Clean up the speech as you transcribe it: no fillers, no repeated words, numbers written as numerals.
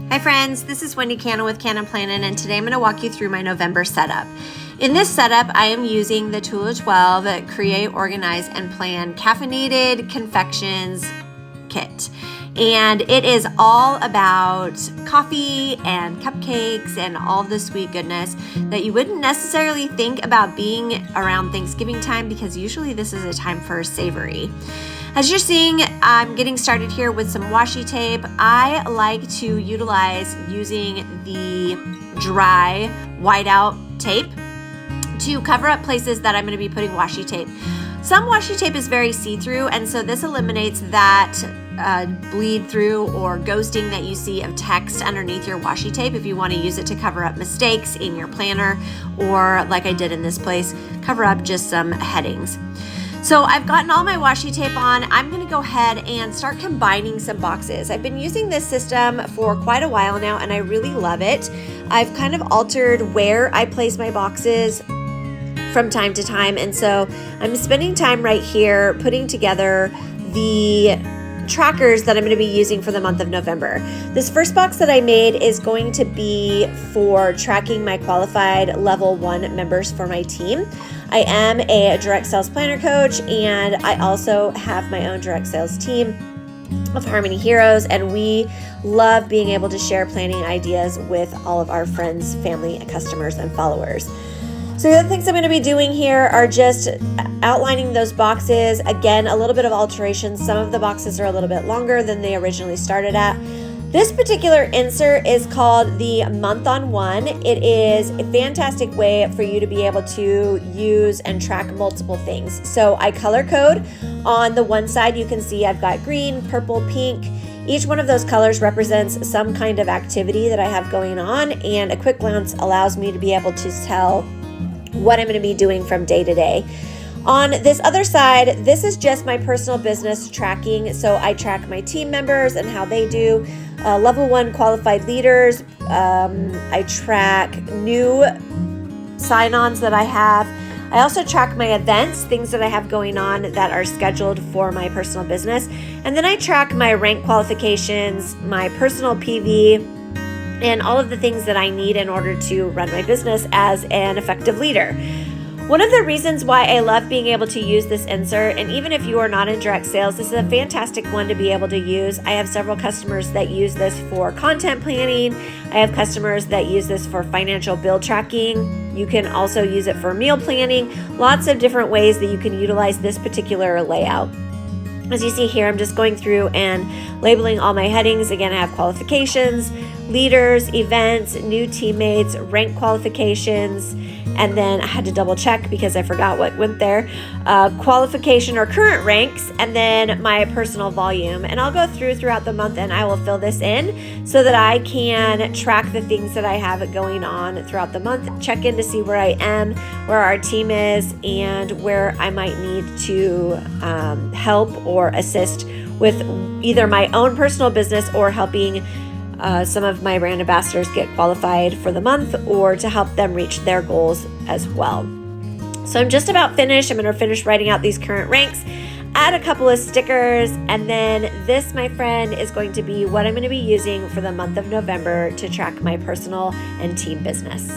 Hi friends, this is Wendy Cannin with Cannin Plannin, and today I'm going to walk you through my November setup. In this setup, I am using the Tool of 12 Create, Organize, and Plan Caffeinated Confections Kit. And it is all about coffee and cupcakes and all the sweet goodness that you wouldn't necessarily think about being around Thanksgiving time, because usually this is a time for savory. As you're seeing, I'm getting started here with some washi tape. I like to utilize using the dry whiteout tape to cover up places that I'm going to be putting washi tape. Some washi tape is very see-through, and so this eliminates that bleed through or ghosting that you see of text underneath your washi tape if you want to use it to cover up mistakes in your planner, or like I did in this place, cover up just some headings. So I've gotten all my washi tape on. I'm going to go ahead and start combining some boxes. I've been using this system for quite a while now, and I really love it. I've kind of altered where I place my boxes from time to time, and so I'm spending time right here putting together the trackers that I'm going to be using for the month of November. This first box that I made is going to be for tracking my qualified level 1 members for my team. I am a direct sales planner coach, and I also have my own direct sales team of Harmony Heroes, and we love being able to share planning ideas with all of our friends, family, customers, and followers. So the other things I'm going to be doing here are just outlining those boxes. Again, a little bit of alterations. Some of the boxes are a little bit longer than they originally started at. This particular insert is called the Month on One. It is a fantastic way for you to be able to use and track multiple things. So I color code. On the one side, you can see I've got green, purple, pink. Each one of those colors represents some kind of activity that I have going on, and a quick glance allows me to be able to tell what I'm going to be doing from day to day. On this other side, this is just my personal business tracking. So I track my team members and how they do. Level 1 qualified leaders. I track new sign-ons that I have. I also track my events, things that I have going on that are scheduled for my personal business. And then I track my rank qualifications, my personal PV, and all of the things that I need in order to run my business as an effective leader. One of the reasons why I love being able to use this insert, and even if you are not in direct sales, this is a fantastic one to be able to use. I have several customers that use this for content planning. I have customers that use this for financial bill tracking. You can also use it for meal planning. Lots of different ways that you can utilize this particular layout. As you see here, I'm just going through and labeling all my headings. Again, I have qualifications, leaders, events, new teammates, rank qualifications, and then I had to double check because I forgot what went there. Qualification or current ranks, and then my personal volume. And I'll go throughout the month, and I will fill this in so that I can track the things that I have going on throughout the month, check in to see where I am, where our team is, and where I might need to help or assist with either my own personal business or helping some of my brand ambassadors get qualified for the month, or to help them reach their goals as well. So I'm just about finished. I'm going to finish writing out these current ranks, add a couple of stickers, and then this, my friend, is going to be what I'm going to be using for the month of November to track my personal and team business.